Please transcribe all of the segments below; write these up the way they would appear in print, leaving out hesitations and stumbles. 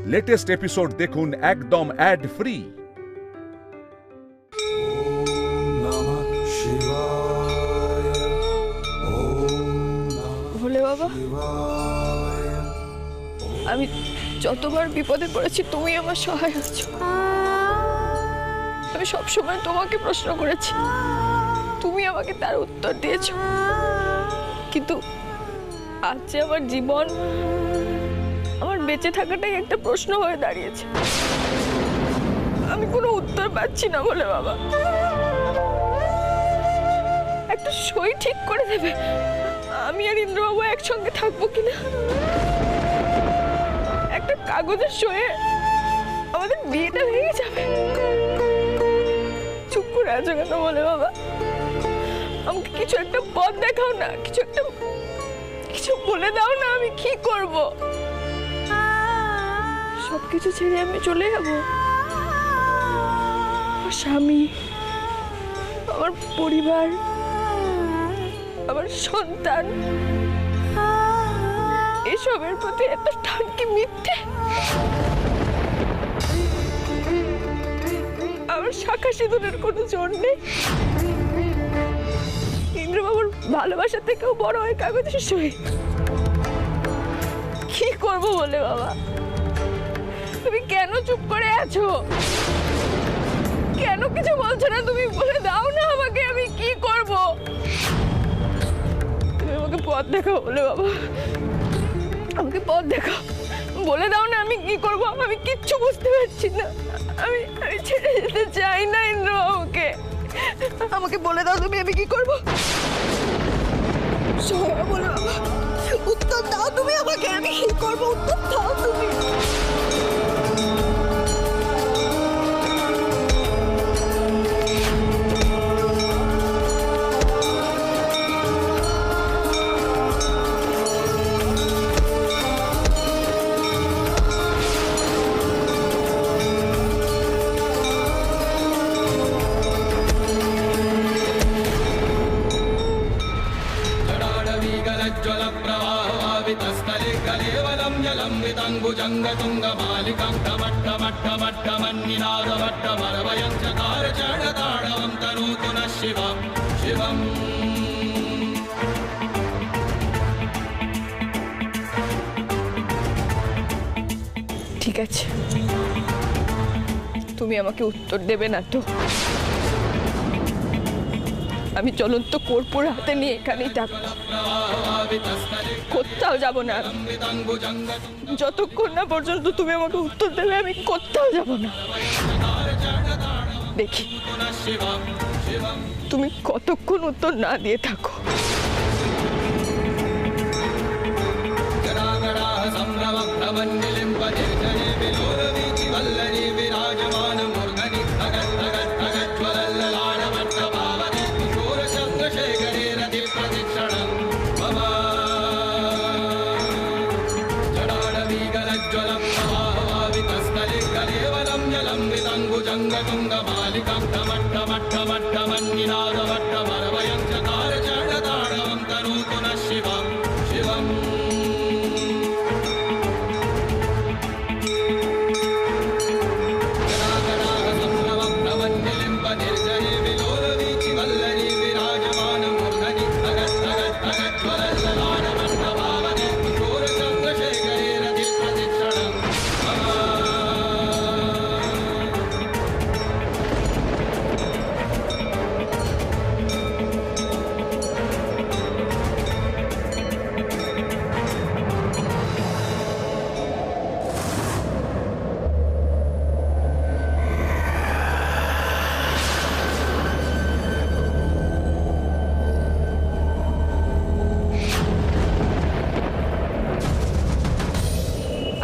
Latest episode দেখুন একদম add free. ভোলে বাবা, আমি যতবার বিপদে পড়েছি তুমি আমার সহায় হয়েছো। আমি সবসময় তোমাকে প্রশ্ন করেছি, তুমি আমাকে তার উত্তর দিয়েছো। কিন্তু আজ যে আমার জীবন, আমার বেঁচে থাকাটাই একটা প্রশ্ন হয়ে দাঁড়িয়েছে। আমি কোনো উত্তর পাচ্ছি না বলে বাবা। একটা সই ঠিক করে দেবে, আমি আর ইন্দ্রবাবু একসঙ্গে থাকবো কিনা। একটা কাগজের সয়ে আমাদের বিয়েটা ভেঙে যাবে। চুপ করে আছো কেন বলে বাবা? আমাকে কিছু একটা পথ দেখাও না, কিছু বলে দাও না, আমি কি করব? সবকিছু ছেড়ে আমি চলে যাব? আমার স্বামী, আমার পরিবার, আমার সন্তান, এসবের প্রতি এত টান কি মিথ্যে? আমার শাখা সিঁদুরের কোনো জোর নেই। ইন্দ্রবাবুর ভালোবাসা থেকেও বড় হয় কাগজের সই। কি করব বলে বাবা? তুমি কেন চুপ করে আছো? কেন কিছু বলছো না? তুমি বলে দাও না আমাকে, আমি কি করব? তুমি আমাকে পথ দেখাও বলে বাবা, আমাকে পথ দেখাও। বলে দাও না আমি কি করব? আমি কিচ্ছু বুঝতে পারছি না। আমি ছেড়ে যেতে চাই না ইন্দ্রবাবুকে। আমাকে বলে দাও তুমি, আমি কি করব? বলে বাবা, উত্তর দাও তুমি আমাকে, আমি কি করব? উত্তর দাও তুমি। ঠিক আছে, তুমি আমাকে উত্তর দেবে না তো? আমি জ্বলন্ত কর্পূর হাতে নিয়ে এখানেই থাকবো, কোথাও যাব না। যতক্ষণ না পর্যন্ত তুমি আমাকে উত্তর দেবে আমি কোথাও যাব না। দেখি তুমি কতক্ষণ উত্তর না দিয়ে থাকো।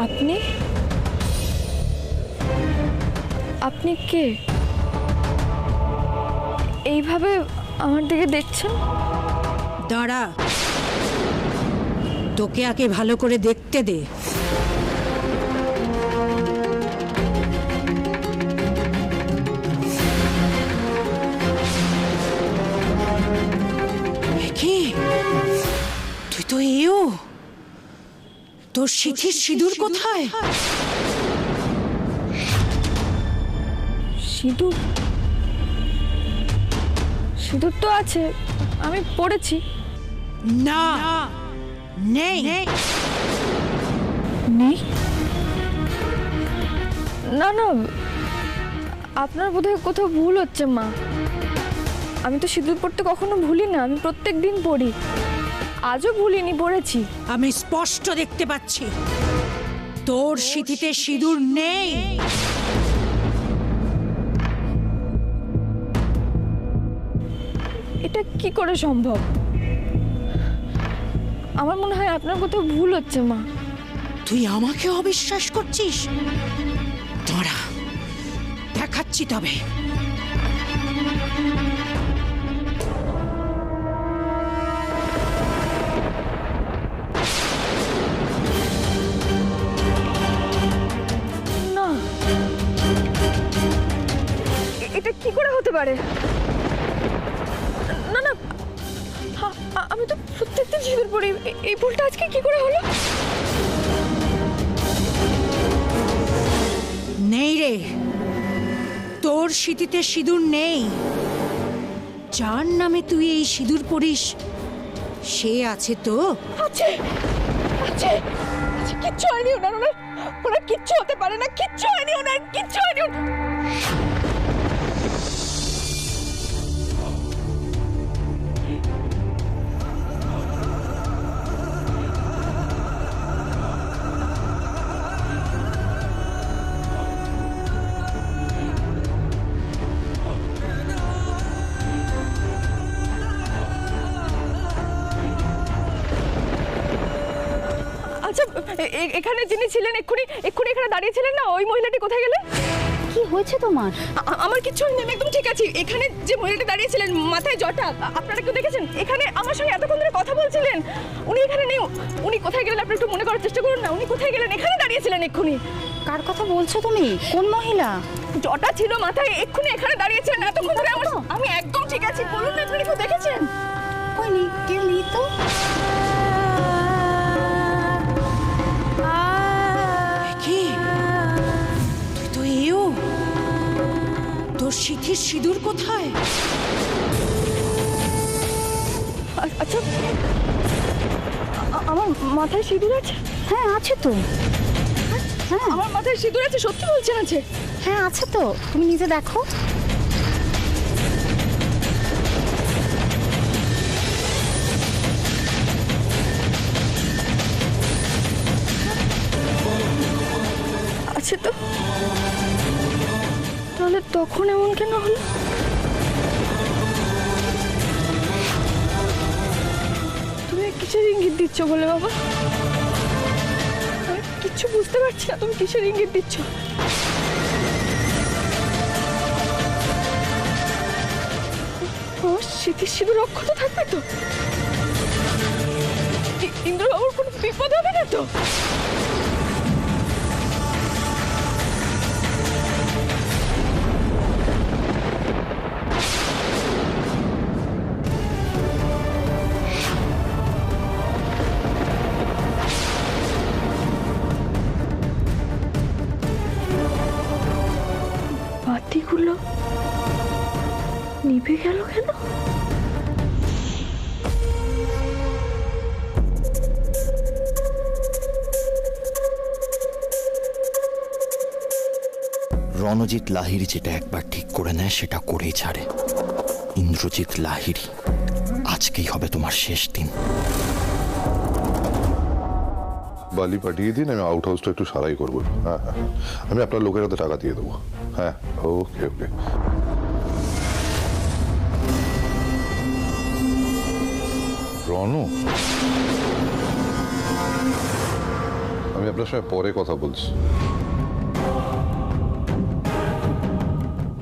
আপনি আপনি কে? এইভাবে আমার দিকে দেখছেন? দাঁড়া, তোকে আগে ভালো করে দেখতে দে। কি তুই তো এও? তোর সিঁথির সিঁদুর কোথায়? সিঁদুর সিঁদুর তো আছে, আমি পড়েছি। না, নেই। নেই? না না, আপনার বোধহয় কোথাও ভুল হচ্ছে মা। আমি তো সিঁদুর পড়তে কখনো ভুলি না, আমি প্রত্যেক দিন পড়ি। আজও ভুলিনি, পড়েছি। আমি স্পষ্ট দেখতে পাচ্ছি তোর সিঁথিতে সিঁদুর নেই। এটা কি করে সম্ভব? আমার মনে হয় আপনার কোথাও ভুল হচ্ছে মা। তুই আমাকে অবিশ্বাস করছিস? দাঁড়া, দেখাচ্ছি তবে। না, এটা কি করে হতে পারে? না না, আমি তো প্রত্যেকদিন সিঁদুর পড়ি, এই ভুলটা আজকে কি করে হলো? নেই রে, তোর সিঁথিতে সিঁদুর নেই। যার নামে তুই এই সিঁদুর পরিস সে আছে তো? আছে আছে, কিচ্ছু হয়নি ওনার, ওনার কিচ্ছু হতে পারে না, কিচ্ছু হয়নি ওনার, কিচ্ছু হয়নি। আচ্ছা, এখানে যিনি ছিলেন এক্ষুনি এখানে দাঁড়িয়ে ছিলেন না, ওই মহিলাটি কোথায় গেলেন? কি হয়েছে তোমার? আমার কিচ্ছু হয়নি, আমি একদম ঠিক আছি। এখানে যে মহিলাটি দাঁড়িয়ে ছিলেন, মাথায় জটা, আপনারা কেউ দেখেছেন? এখানে আমার সঙ্গে এতক্ষণ ধরে কথা বলছিলেন, উনি এখানে নেই। উনি কোথায় গেলেন আপনি একটু মনে করার চেষ্টা করুন না। উনি কোথায় গেলেন? এখানে দাঁড়িয়ে ছিলেন এক্ষুনি। কার কথা বলছো তুমি? কোন মহিলা? জটা ছিল মাথায়, এক্ষুনি এখানে দাঁড়িয়েছিলেন এতক্ষণ ধরে। আমি একদম ঠিক আছি, বলুন না আপনি কেউ দেখেছেন? কই নেই, কেউ নেই তো। কি তুই তো এও? তোর সিঁথির সিঁদুর কোথায়? আচ্ছা, আমার মাথায় সিঁদুর আছে? হ্যাঁ আছে তো। হ্যাঁ আমার মাথায় সিঁদুর আছে, সত্যি বলছেন? আছে? হ্যাঁ আছে তো, তুমি নিজে দেখো। আছে তো, তাহলে তখন এমন কেন হলো? তুমি কিসের ইঙ্গিত দিচ্ছ বলে বাবা? আমি কিচ্ছু বুঝতে পারছি না, তুমি কিসের ইঙ্গিত দিচ্ছ? আমার স্মৃতির সিঁদুর অক্ষত থাকবে তো? ইন্দ্রবাবুর কোনো বিপদ হবে না তো? বাতিগুলো নিভে গেল কেন? রণজিৎ লাহিড়ী যেটা একবার ঠিক করে নেয় সেটা করেই ছাড়ে। ইন্দ্রজিৎ লাহিড়ী, আজকেই হবে তোমার শেষ দিন। বালি পাঠিয়ে দিন, আমি আউট হাউসটা একটু সারাই করবো। হ্যাঁ হ্যাঁ, আমি আপনার লোকের হাতে টাকা দিয়ে দেবো। হ্যাঁ ওকে ওকে। রনু, আমি আপনার সঙ্গে পরে কথা বলছি।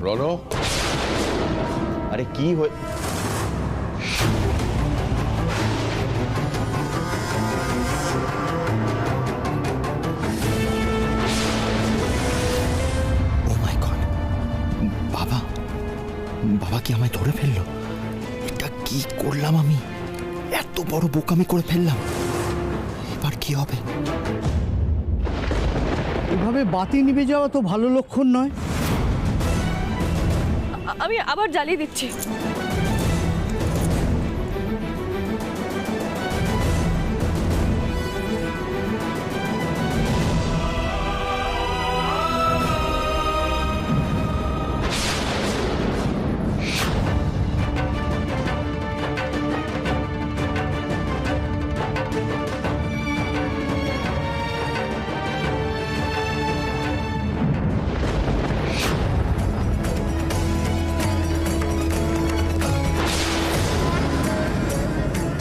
রনু, আরে কি হয়ে বাবা কি আমায় ধরে ফেললো? এটা কি করলাম আমি? এত বড় বোকামি করে ফেললাম। এবার কি হবে? এভাবে বাতি নিভে যাওয়া তো ভালো লক্ষণ নয়। আমি আবার জ্বালিয়ে দিচ্ছি।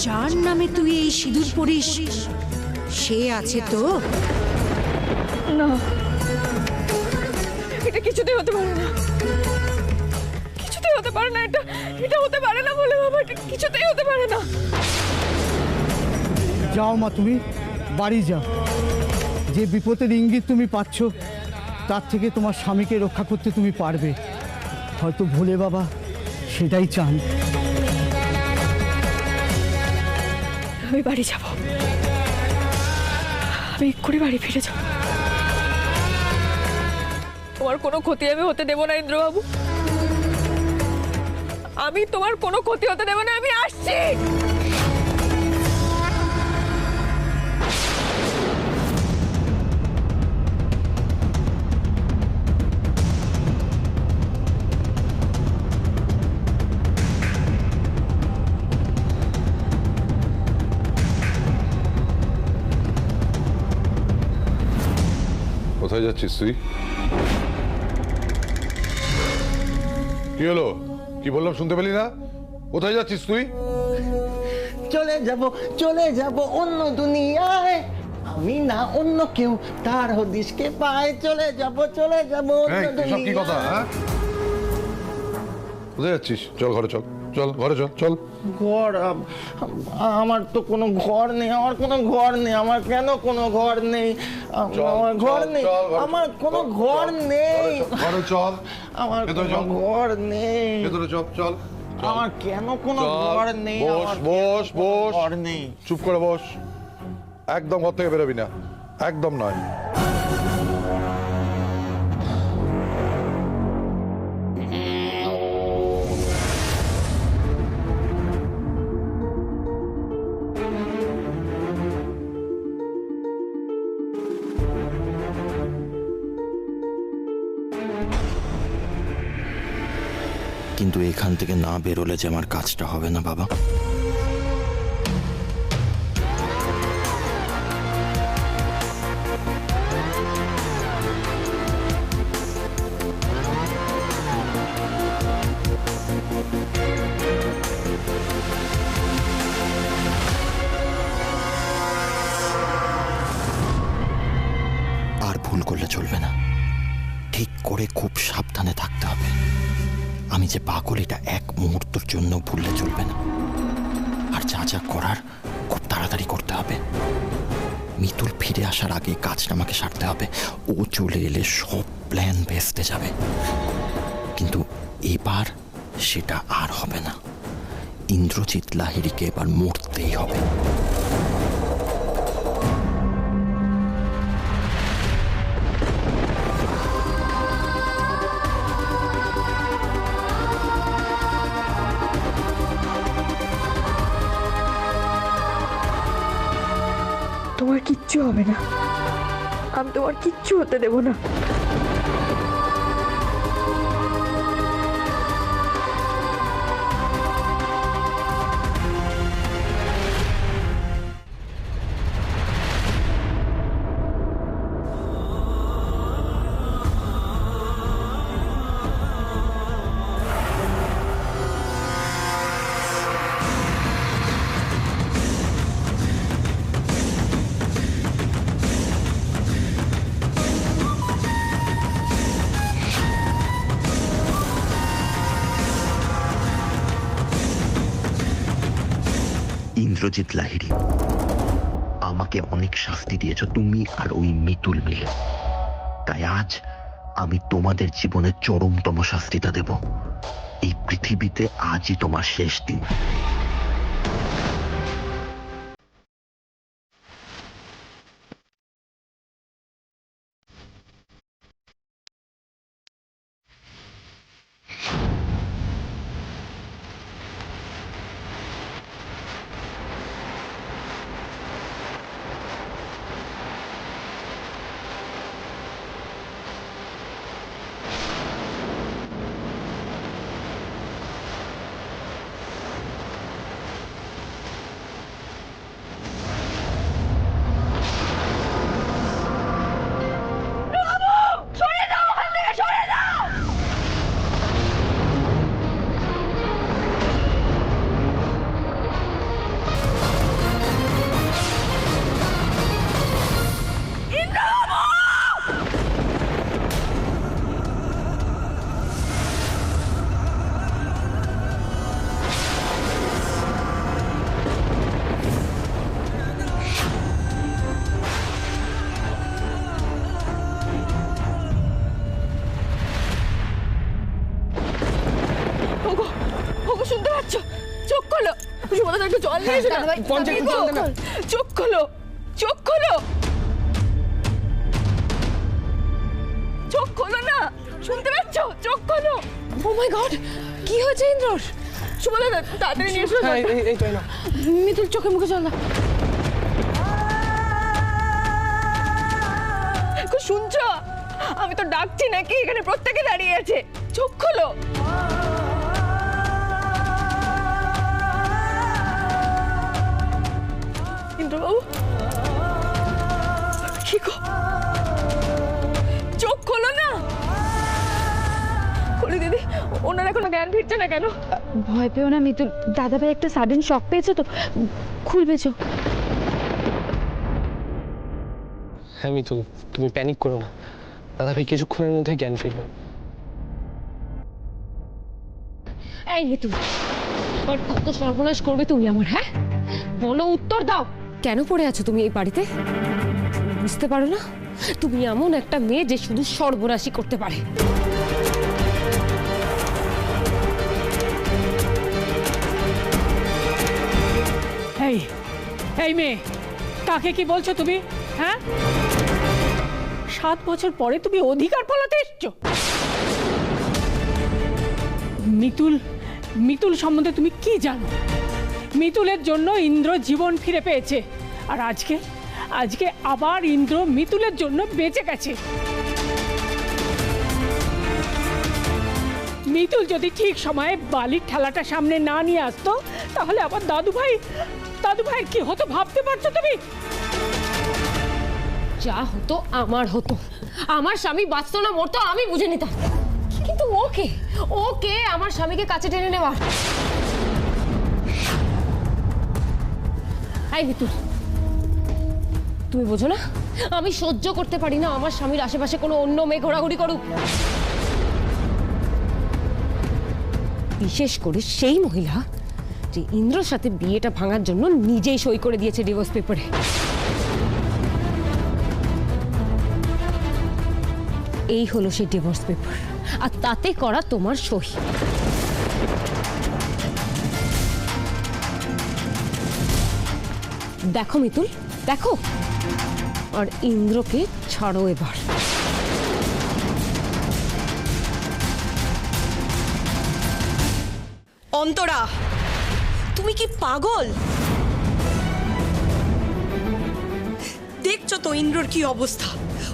যার নামে তুই এই সিঁদুর পরিস সে আছে তো? না, এটা কিছুতেই হতে পারে না, কিছুতেই হতে পারে না, এটা হতে পারে না বলে বাবা, এটা কিছুতেই হতে পারে না। যাও মা, তুমি বাড়ি যাও। যে বিপদের ইঙ্গিত তুমি পাচ্ছ তার থেকে তোমার স্বামীকে রক্ষা করতে তুমি পারবে। হয়তো ভোলে বাবা সেটাই চান। আমি বাড়ি যাব, আমি এক্ষুনি বাড়ি ফিরে যাব। তোমার কোনো ক্ষতি আমি হতে দেব না ইন্দ্রবাবু, আমি তোমার কোনো ক্ষতি হতে দেব না, আমি আসছি। কোথায় যাচ্ছিস তুই? কি হলো? কি বললাম শুনতে পেলি না? কোথায় যাচ্ছিস তুই? চলে যাব অন্য দুনিয়ায়, আমি না অন্য কেউ, তার হদিশকে পায়। চলে যাব অন্য সব কি কথা? হ্যাঁ, কোথায় যাচ্ছিস? চল ঘরে, চল চল ঘরে, চল চল। ঘর? আমার তো কোনো ঘর নেই, আমার কোনো ঘর নেই। আমার কেন কোনো ঘর নেই? আমার ঘর নেই, আমার কোনো ঘর নেই। ঘরে চল, আমার কোনো ঘর নেই। ভেতরে চল, চল। আমার কেন কোনো ঘর নেই? বস বস বস, ঘর নেই। চুপ করে বস, একদম ঘর থেকে বেরোবি না, একদম নয়। কিন্তু এখান থেকে না বেরোলে যে আমার কাজটা হবে না বাবা। আর ভুল করলে চলবে না, ঠিক করে খুব সাবধানে থাকতে হবে। আমি যে পাগল এটা এক মুহূর্তের জন্য ভুললে চলবে না। আর যা যা করার খুব তাড়াতাড়ি করতে হবে। মিতুল ফিরে আসার আগে কাজটা আমাকে সারতে হবে। ও চলে এলে সব প্ল্যান ভেস্তে যাবে। কিন্তু এবার সেটা আর হবে না। ইন্দ্রজিৎ লাহিড়ীকে এবার মরতেই হবে। তোমার কিচ্ছু হবে না, আমি তোমার কিচ্ছু হতে দেব না। ইন্দ্রজিৎ লাহিড়ী, আমাকে অনেক শাস্তি দিয়েছ তুমি আর ওই মিতুল মিলে। তাই আজ আমি তোমাদের জীবনের চরমতম শাস্তিটা দেব। এই পৃথিবীতে আজই তোমার শেষ দিন। একটু জল নিয়ে এসো না। পঞ্চায়েত দাদা ভাই, জল দে না। চোখ খোলো, চোখ খোলো, চোখ খোলো না, শুনতে পাচ্ছ? চোখ খোলো। ও মাই গড, কি হয়েছে ইন্দ্রর? সুমনা তাড়াতাড়ি নিয়ে এসো। হ্যাঁ, এই তো না। মিতুল চোখে মুখে জল না। শুনছো? আমি তো ডাকছি নাকি, এখানে প্রত্যেকে দাঁড়িয়ে আছে। চোখ খোলো। ইন্দ্রবাবু, কি গো, চোখ খোলো না। খোলি দিদি, ওনার এখনো জ্ঞান ফিরছে না কেন? ভয় পেও না মিতুল, দাদাভাই একটা সাডেন শক পেয়েছে তো, খুলবে চোখ। হ্যাঁ মিতুল, তুমি প্যানিক করো না, দাদা ভাই কিছুক্ষণের মধ্যে জ্ঞান ফিরবে। এই মিতুল, এবার কত সর্বনাশ করবে তুমি আমার? হ্যাঁ বলো, উত্তর দাও। কেন পড়ে আছো তুমি এই বাড়িতে? বুঝতে পারো না তুমি এমন একটা মেয়ে যে শুধু সর্বনাশই করতে পারে। এই এই মেয়ে, কাকে কি বলছো তুমি? হ্যাঁ, 7 বছর পরে তুমি অধিকার ফলাতে এসছো? মিতুল সম্বন্ধে তুমি কি জানো? মিতুলের জন্য ইন্দ্র জীবন ফিরে পেয়েছে, আর আজকে আবার ইন্দ্র মিতুলের জন্য বেঁচে গেছে। মিতুল যদি ঠিক সময়ে বালির ঠেলাটা সামনে না নিয়ে আসতো, তাহলে আবার দাদু ভাইয়ের কি হতো ভাবতে পারছো তুমি? যা হতো আমার হতো, আমার স্বামী বাঁচতো না মরতো আমি বুঝে নিতাম, কিন্তু ওকে আমার স্বামীকে কাছে টেনে নেওয়ার। এই মিতুল, তুমি বোঝো না আমি সহ্য করতে পারি না আমার স্বামীর আশেপাশে কোনো অন্য মেয়ে ঘোরাঘুরি করুক, বিশেষ করে সেই মহিলা যে ইন্দ্রর সাথে বিয়েটা ভাঙার জন্য নিজেই সই করে দিয়েছে ডিভোর্স পেপারে। এই হলো সেই ডিভোর্স পেপার, আর তাতে করা তোমার সই। দেখো মিতুল, দেখো, আর ইন্দ্রকে ছাড়ো এবার। অন্তরা, তুমি কি পাগল? দেখছো তো ইন্দ্রর কি অবস্থা?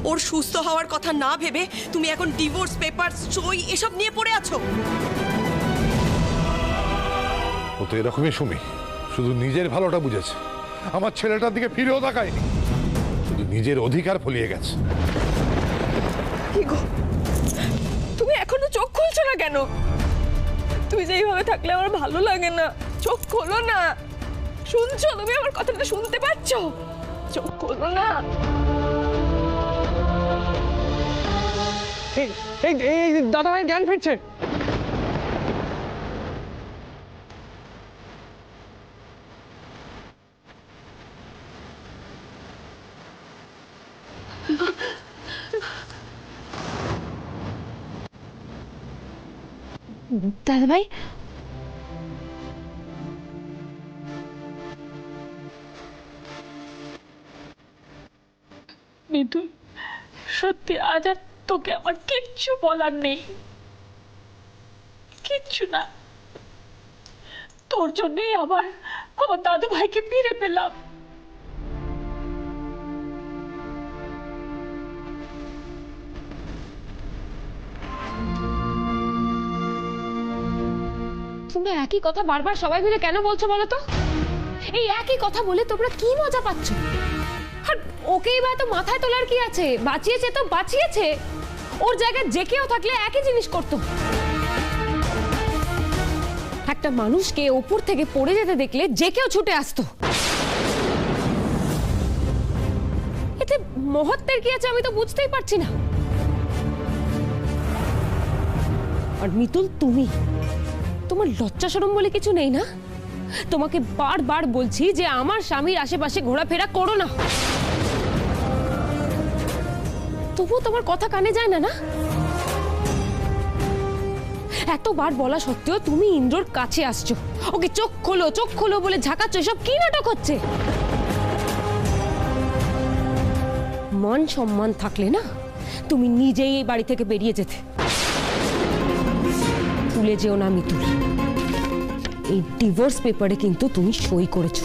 ওর সুস্থ হওয়ার কথা না ভেবে তুমি এখন ডিভোর্স পেপার, সই এসব নিয়ে পড়ে আছো। ও তো এরকমই সুমি, শুধু নিজের ভালোটা বুঝেছে, আমার ছেলেটার দিকে ফিরেও তাকায়নি, শুধু নিজের অধিকার ফলিয়ে গেছে। কি গো, তুমি এখনো চোখ খুলছো না কেন? তুমি যে এইভাবে থাকলে আমার ভালো লাগে না। চোখ খোলো না। শুনছো? তুমি আমার কথাটা শুনতে পাচ্ছ? চোখ খোলো না। এই দাদা ভাই জ্ঞান ফিরছে। দাদাভাই, মিতুল, সত্যি আজ আর তোকে আমার কিচ্ছু বলার নেই, কিচ্ছু না। তোর জন্যই আমার দাদু ভাইকে ফিরে পেলাম। তোমরা একই কথা বারবার সবাই মিলে কেন বলছো বলো তো? এই একই কথা বলে তোমরা কি মজা পাচ্ছ? আর ওকেই বা তো মাথায় তোলার কি আছে? বাঁচিয়েছে তো বাঁচিয়েছে, ওর জায়গায় যে কেউ থাকলে একই জিনিস করতো। একটা মানুষকে উপর থেকে পড়ে যেতে দেখলে যে কেউ ছুটে আসতো। এতে মহত্বের কি আছে আমি তো বুঝতেই পারছি না। আর মিতুল, তোমার লজ্জা শরম বলে কিছু নেই না? তোমাকে বারবার বলছি যে আমার স্বামীর আশেপাশে ঘোরাফেরা করো না, তবুও তোমার কথা কানে যায় না। না, এতবার বলা সত্ত্বেও তুমি ইন্দ্রর কাছে আসছো, ওকে চোখ খোলো বলে ঝাঁকাচ্ছ। এসব কি নাটক হচ্ছে? মান সম্মান থাকলে না তুমি নিজেই এই বাড়ি থেকে বেরিয়ে যেতে। ভুলে যেও না মিতুল, এই ডিভোর্স পেপারে কিন্তু তুমি সই করেছো।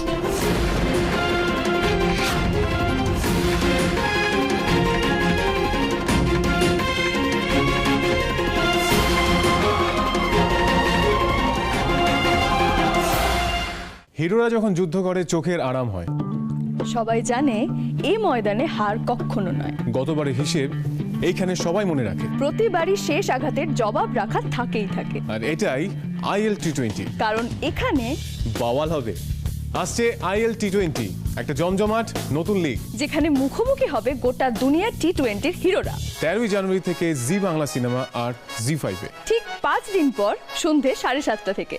হিরোরা যখন যুদ্ধ করে চোখের আরাম হয়। সবাই জানে এই ময়দানে হার কখনো নয়। গতবারের হিসেব এইখানে সবাই মনে রাখে। প্রতিবারই শেষ আঘাতের জবাব রাখা থাকেই থাকে, আর এটাই IL T20, কারণ এখানে বাওয়াল হবে। আসছে IL T20, একটা জমজমাট নতুন লিগ, যেখানে মুখোমুখি হবে গোটা দুনিয়ার T20 হিরোরা। 13ই জানুয়ারি থেকে জি বাংলা সিনেমা আর জি5-এ। ঠিক 5 দিন পর সন্ধে 7:30 থেকে।